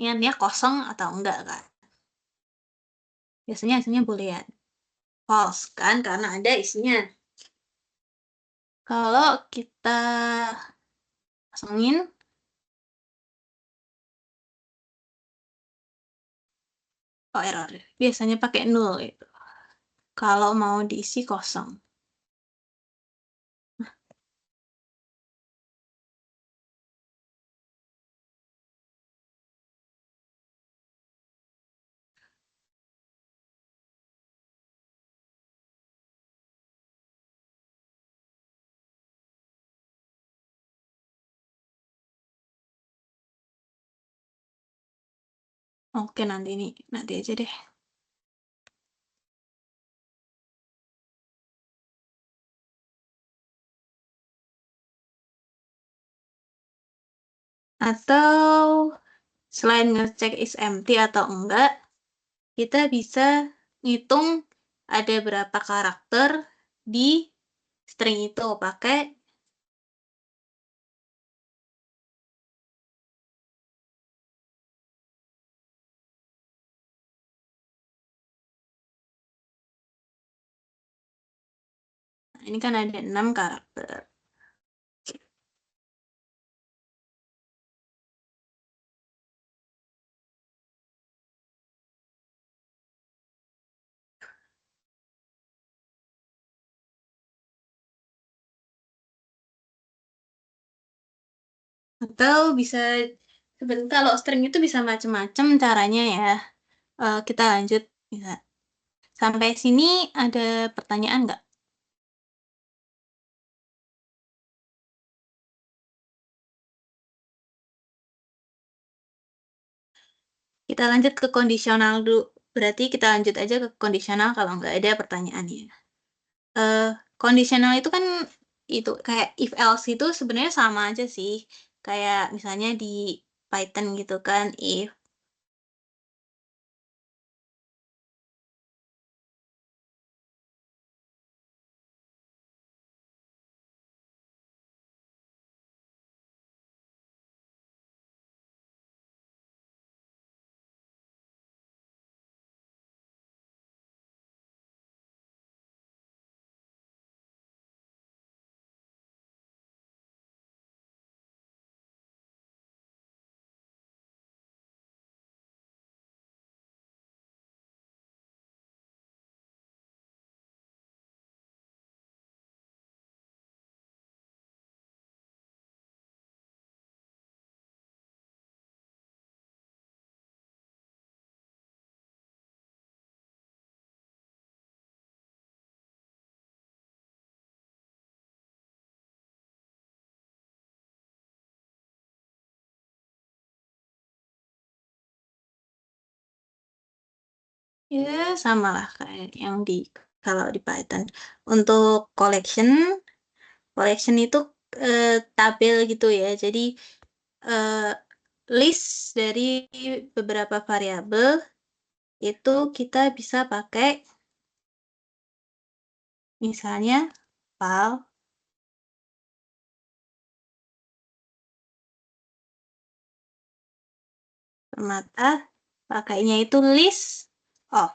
Ingatnya kosong atau enggak kan. Biasanya hasilnya boolean. False kan karena ada isinya. Kalau kita kosongin, oh error. Biasanya pakai null itu. Kalau mau diisi kosong. Oke, nanti aja deh. Atau selain ngecek is empty atau enggak, kita bisa ngitung ada berapa karakter di string itu pakai ini kan ada 6 karakter. Atau bisa sebentar kalau string itu bisa macam-macam caranya ya. Kita lanjut bisa. Sampai sini ada pertanyaan nggak? Kita lanjut ke kondisional dulu. Berarti kita lanjut aja ke kondisional kalau nggak ada pertanyaannya. Eh, Kondisional itu kan itu kayak if else itu sebenarnya sama aja sih. Kayak misalnya di Python gitu kan, if ya sama lah kayak yang di kalau di Python. Untuk collection itu tabel gitu ya. Jadi eh, list dari beberapa variabel itu kita bisa pakai misalnya val permata pakainya itu list. Oh,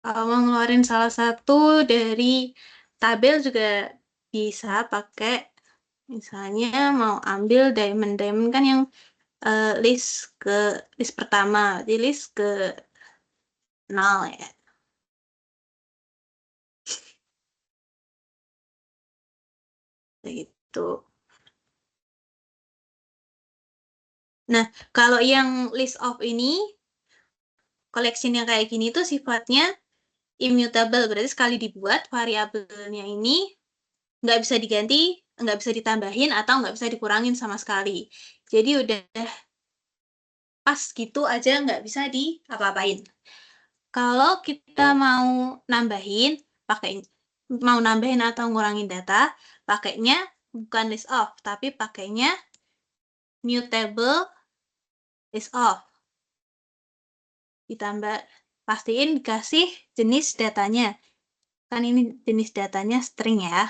kalau mau ngeluarin salah satu dari tabel juga bisa pakai misalnya mau ambil diamond kan yang list ke list pertama, di list ke 0 ya. Kayak gitu. Nah, kalau yang list of ini, collection yang kayak gini tuh sifatnya immutable, berarti sekali dibuat variabelnya ini nggak bisa diganti, nggak bisa ditambahin, atau nggak bisa dikurangin sama sekali. Jadi udah pas gitu aja, nggak bisa di-apa-apain. Kalau kita mau nambahin atau ngurangin data, pakainya bukan list of, tapi pakainya mutable list of. Ditambah, pastiin dikasih jenis datanya. Kan ini jenis datanya string ya.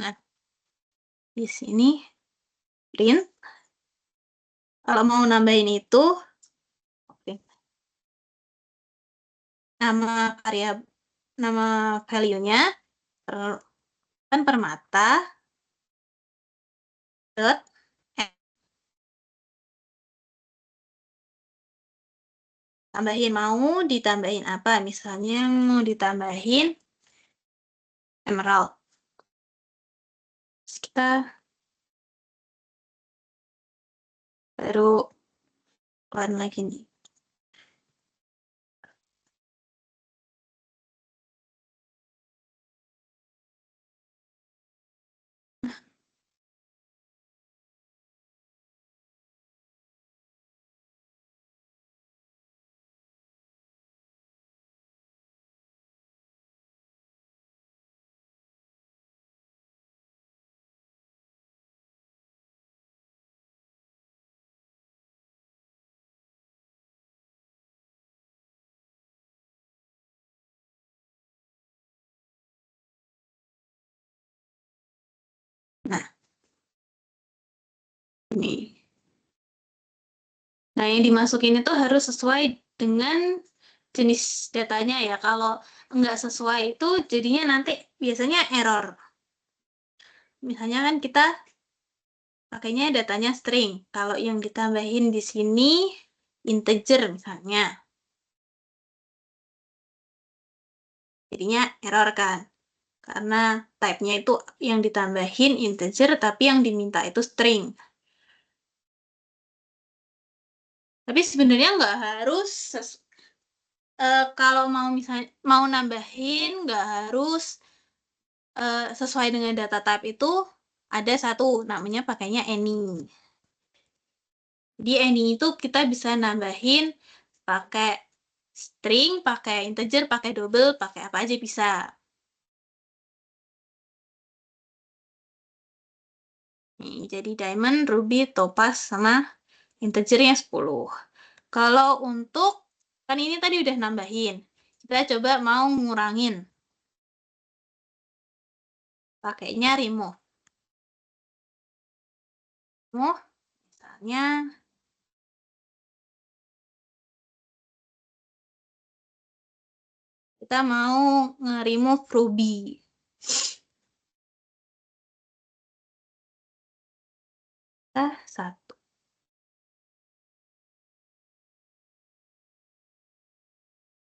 Nah, di sini print. Kalau mau nambahin itu, oke, nama variabel, nama value-nya kan permata dot mau ditambahin apa? Misalnya mau ditambahin emerald. Terus kita baru keluarin lagi nih. Nah, ini. Nah, yang dimasukin itu harus sesuai dengan jenis datanya ya. Kalau nggak sesuai itu jadinya nanti biasanya error. Misalnya kan kita pakainya datanya string. Kalau yang ditambahin di sini integer misalnya. Jadinya error kan. Karena type-nya itu yang ditambahin integer, tapi yang diminta itu string. Tapi sebenarnya nggak harus, kalau mau nambahin, nggak harus sesuai dengan data type itu ada satu, namanya pakainya any. Di any itu kita bisa nambahin pakai string, pakai integer, pakai double, pakai apa aja bisa. Nih, jadi diamond, ruby, topaz, sama integernya 10. Kalau untuk, kan ini tadi udah nambahin. Kita coba mau ngurangin. Pakainya remove. Remove, misalnya, kita mau nge-remove ruby. Satu.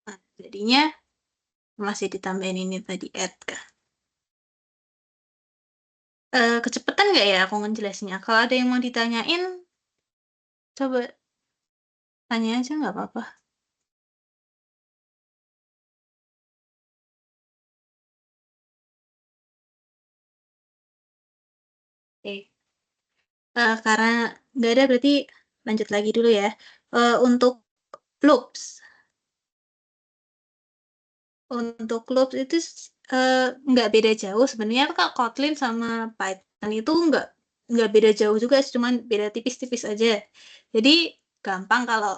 Nah, jadinya masih ditambahin ini tadi add kan. Kecepatan nggak ya aku ngejelasinnya? Kalau ada yang mau ditanyain, coba tanya aja nggak apa-apa. Oke. Karena nggak ada berarti lanjut lagi dulu ya. Untuk loops. Untuk loops itu nggak beda jauh. Sebenarnya Kak, Kotlin sama Python itu nggak beda jauh juga, cuman beda tipis-tipis aja. Jadi gampang kalau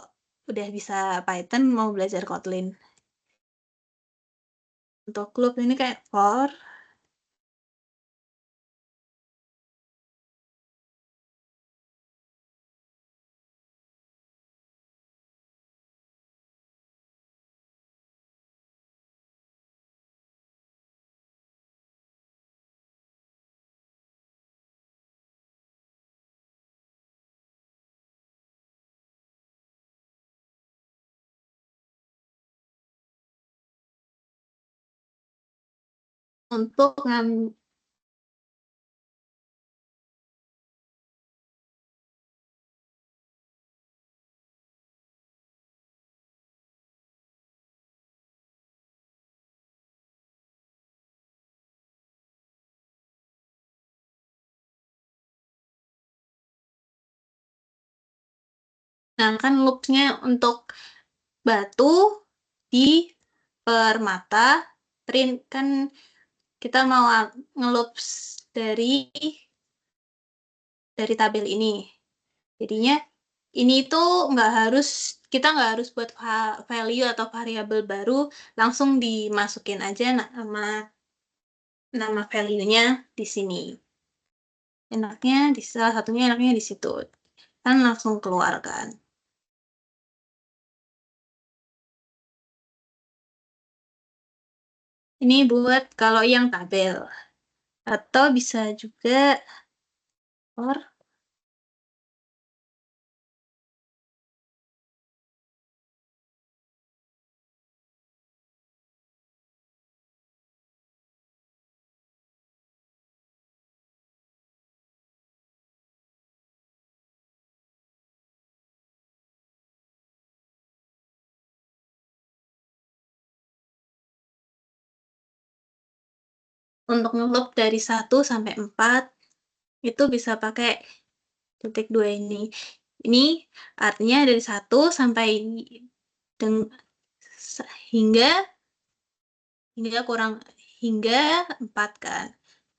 udah bisa Python mau belajar Kotlin. Untuk loop ini kayak for, untuk Nah, kan loop-nya untuk batu di permata, print kan kita mau nge-loops dari tabel ini. Jadinya ini tuh kita nggak harus buat value atau variabel baru, langsung dimasukin aja nama value-nya di sini. Salah satunya enaknya di situ. Kan langsung keluar kan. Ini buat kalau yang tabel. Atau bisa juga for untuk nge-loop dari 1 sampai 4 itu bisa pakai titik 2 ini. Ini artinya dari 1 sampai hingga 4 kan.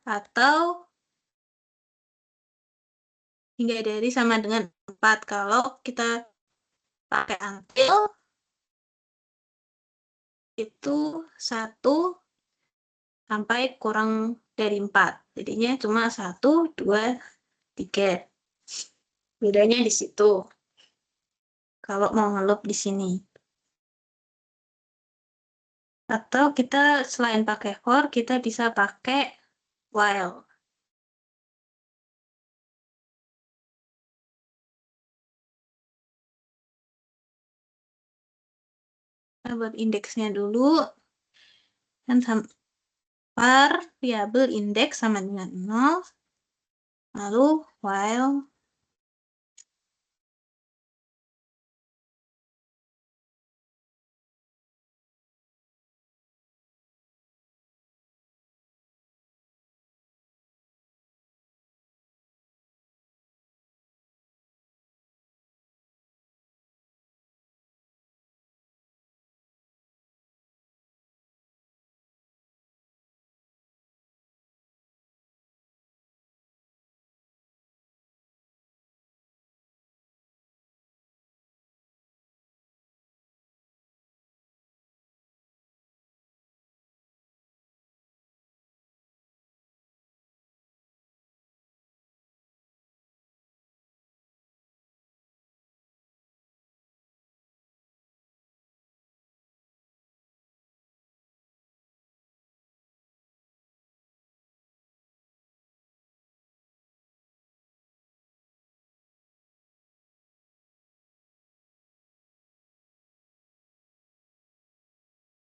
Atau hingga dari sama dengan 4 kalau kita pakai until itu 1 sampai kurang dari 4. Jadinya cuma 1, 2, 3. Bedanya di situ. Kalau mau nge-loop di sini. Atau kita selain pakai for, kita bisa pakai while. Kita buat indeksnya dulu. Dan variabel indeks sama dengan 0. Lalu while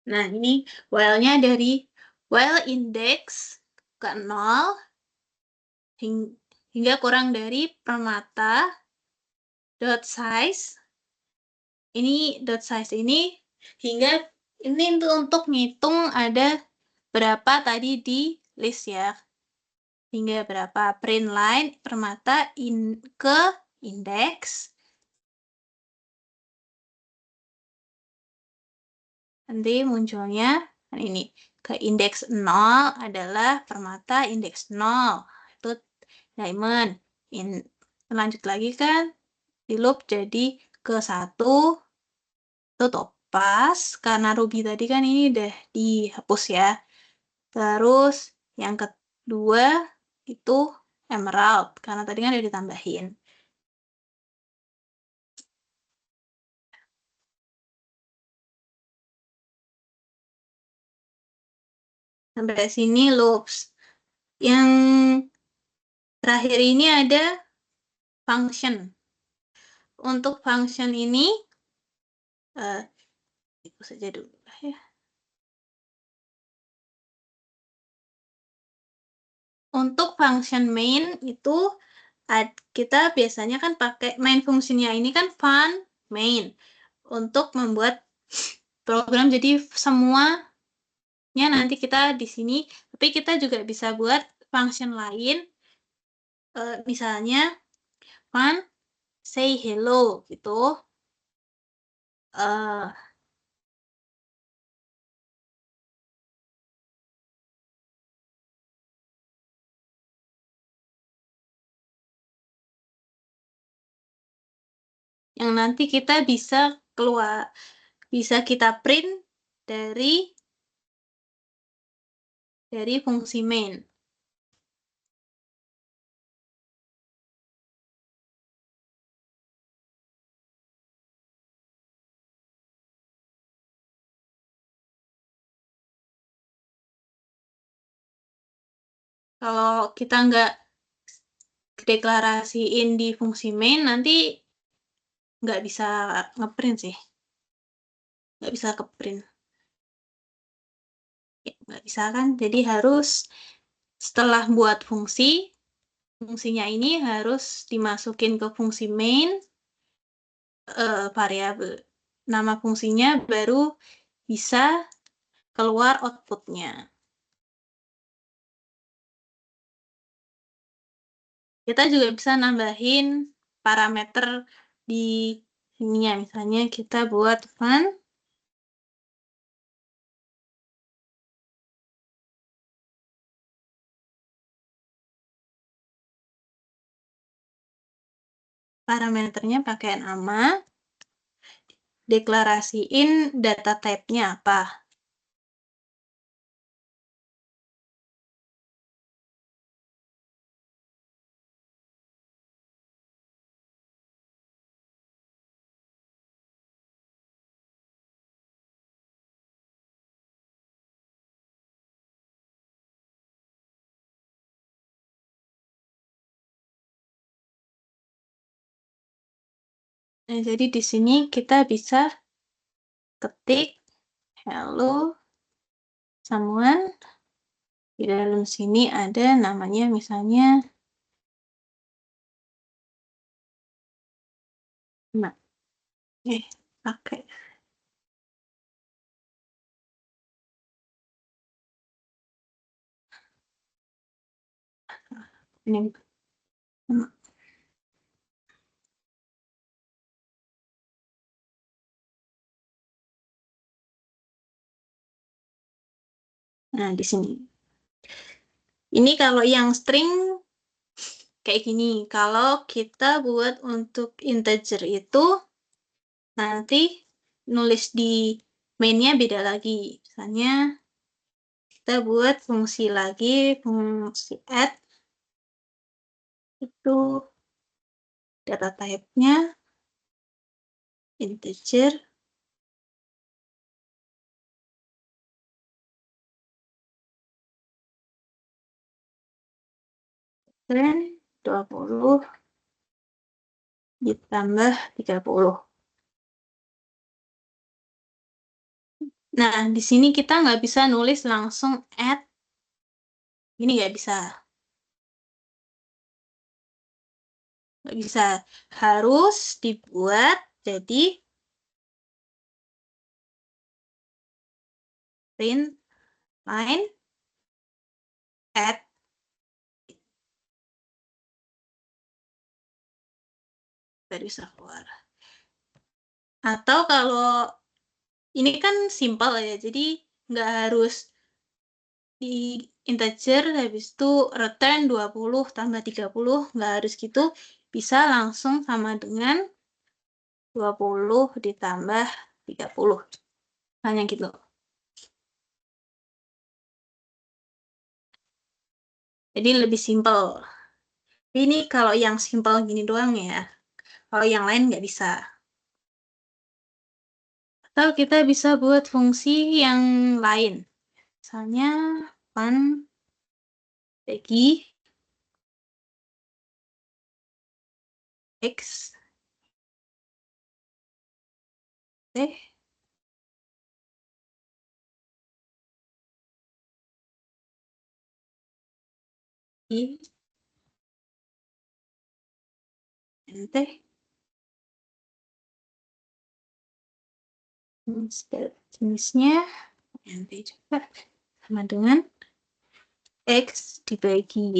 nah ini while-nya dari while index ke 0 hingga kurang dari permata dot size. Ini dot size ini hingga ini untuk ngitung ada berapa tadi di list ya. Hingga berapa print line permata ke indeks. Nanti munculnya ini ke indeks 0 adalah permata indeks 0. Itu diamond. Lanjut lagi kan di loop jadi ke 1 itu topaz karena ruby tadi kan ini udah dihapus ya. Terus yang kedua itu emerald karena tadi kan udah ditambahin. Sampai sini loops. Yang terakhir ini ada function. Untuk function ini itu saja dulu ya. Untuk function main itu kita biasanya kan pakai main fungsinya ini kan fun main untuk membuat program jadi semuanya nanti kita di sini, tapi kita juga bisa buat function lain misalnya fun say hello gitu. Uh, yang nanti kita bisa kita print dari fungsi main. Kalau kita nggak deklarasiin di fungsi main, nanti nggak bisa ngeprint sih. Nggak bisa keprint. Ya, nggak bisa kan? Jadi harus setelah buat fungsinya ini harus dimasukin ke fungsi main, variabel. Nama fungsinya baru bisa keluar outputnya. Kita juga bisa nambahin parameter di sininya. Misalnya kita buat fun. Parameternya pakai nama. Deklarasiin data type-nya apa. Nah, jadi di sini kita bisa ketik hello someone. Di dalam sini ada namanya misalnya nah, pakai ini. Nah, di sini. Ini kalau yang string kayak gini. Kalau kita buat untuk integer itu nanti nulis di mainnya beda lagi. Misalnya kita buat fungsi lagi, fungsi add itu data type-nya integer. Dan 20 ditambah 30. Nah, di sini kita nggak bisa nulis langsung add. Ini nggak bisa. Nggak bisa. Harus dibuat jadi print line add. Baru bisa keluar. Atau kalau ini kan simple ya, jadi nggak harus di integer, habis itu return 20 tambah 30, nggak harus gitu. Bisa langsung sama dengan 20 ditambah 30. Hanya gitu. Jadi lebih simple. Ini kalau yang simple gini doang ya. Kalau yang lain nggak bisa. Atau kita bisa buat fungsi yang lain. Misalnya fun bagi x teh i ente jenisnya ente juga sama dengan x dibagi y.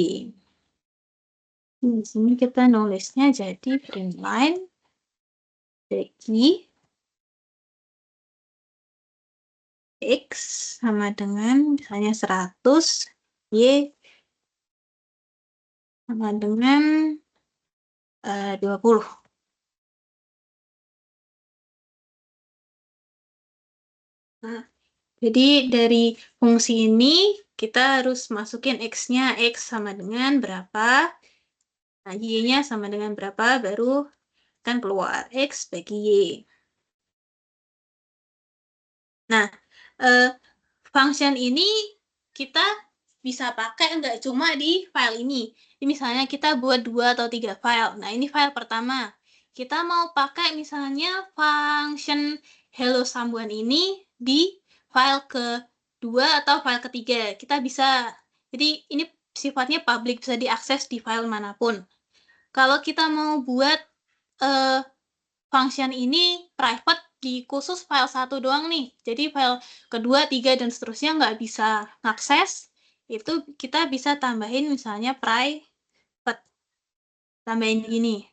Di sini kita nulisnya jadi print line bagi X sama dengan misalnya 100, Y sama dengan 20. Nah, jadi dari fungsi ini kita harus masukin X-nya, X sama dengan berapa, nah Y-nya sama dengan berapa, baru kan keluar X bagi Y. Nah, eh, function ini kita bisa pakai nggak cuma di file ini. Ini misalnya kita buat 2 atau 3 file. Nah, ini file pertama. Kita mau pakai misalnya function hello someone ini di file kedua atau file ketiga. Kita bisa. Jadi ini sifatnya public, bisa diakses di file manapun. Kalau kita mau buat function ini private di khusus file 1 doang nih. Jadi file kedua, 3, dan seterusnya nggak bisa ngakses. Itu kita bisa tambahin misalnya private. Tambahin gini.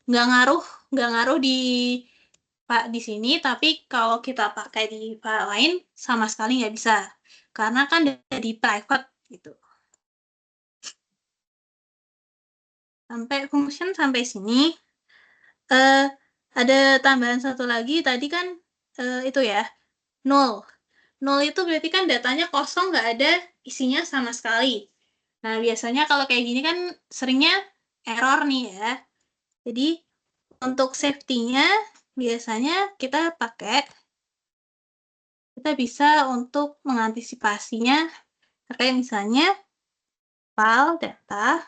Nggak ngaruh di sini, tapi kalau kita pakai di file lain sama sekali nggak bisa. Karena kan di private gitu. Sampai function sampai sini. Ada tambahan satu lagi, tadi kan itu ya, 0. 0 itu berarti kan datanya kosong, nggak ada isinya sama sekali. Nah, biasanya kalau kayak gini kan seringnya error nih ya. Jadi, untuk safety-nya biasanya kita bisa untuk mengantisipasinya pakai misalnya file data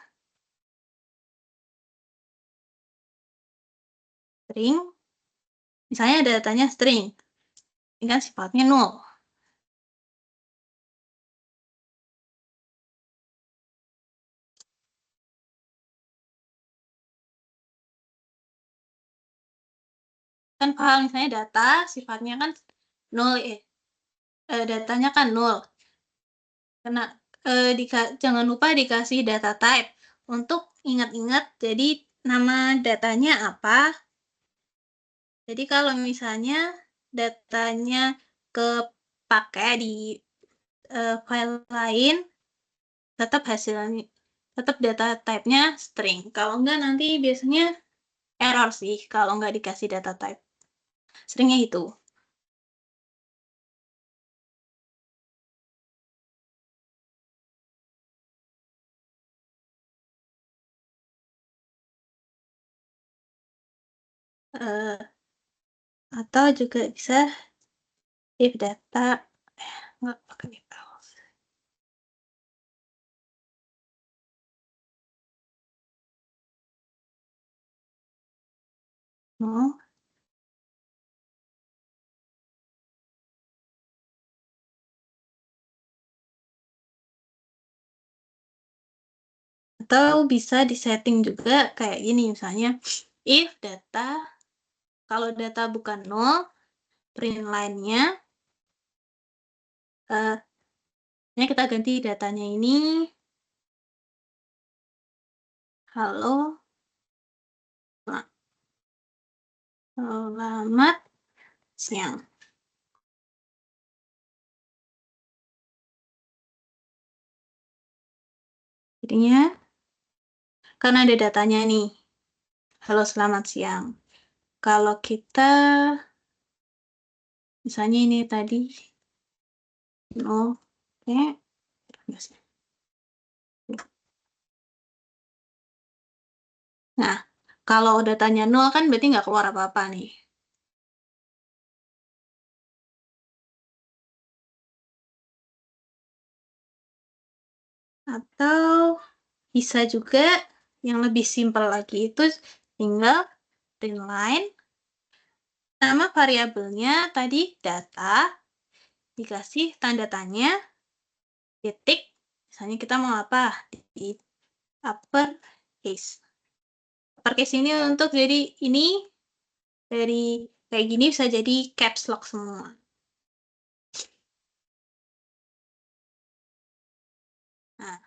string, misalnya datanya string, ini kan sifatnya 0. Kan file misalnya data sifatnya kan 0 datanya kan 0. Karena jangan lupa dikasih data type untuk ingat-ingat, jadi nama datanya apa. Jadi kalau misalnya datanya kepake di file lain, tetap data type-nya string. Kalau enggak nanti biasanya error sih kalau nggak dikasih data type. Seringnya itu. Uh, atau juga bisa if data, nggak pakai if else. No. Atau bisa disetting juga kayak gini misalnya, if data, kalau data bukan 0, print line-nya, ini kita ganti datanya ini, halo, selamat siang. Jadinya, karena ada datanya nih, halo selamat siang. Kalau kita, misalnya ini tadi, 0, nah, kalau datanya 0 kan berarti nggak keluar apa-apa nih. Atau bisa juga yang lebih simpel lagi itu tinggal print line, nama variabelnya tadi data, dikasih tanda tanya, titik, misalnya kita mau apa? Di uppercase. Uppercase ini untuk jadi ini dari kayak gini bisa jadi caps lock semua. Nah,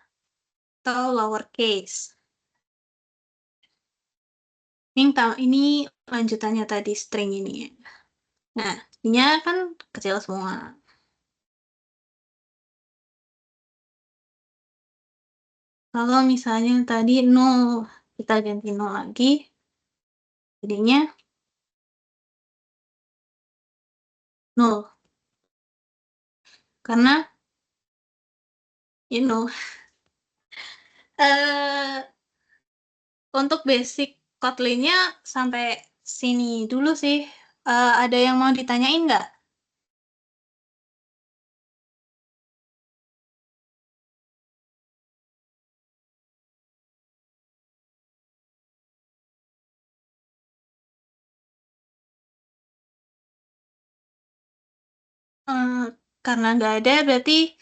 atau lowercase. Ini lanjutannya tadi string ini. Nah, ininya kan kecil semua. Kalau misalnya tadi 0, kita ganti 0 lagi. Jadinya 0. Karena, untuk basic Kotlin-nya sampai sini dulu sih. Ada yang mau ditanyain nggak? Karena nggak ada, berarti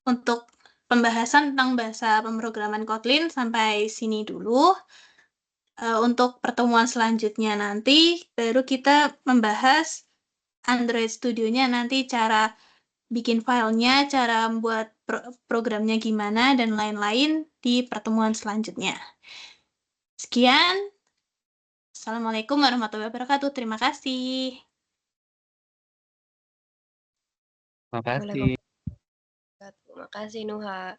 untuk pembahasan tentang bahasa pemrograman Kotlin sampai sini dulu. Untuk pertemuan selanjutnya nanti, baru kita membahas Android Studio-nya nanti cara bikin filenya, cara buat programnya gimana, dan lain-lain di pertemuan selanjutnya. Sekian. Assalamualaikum warahmatullahi wabarakatuh. Terima kasih. Makasih. Terima kasih Nuha.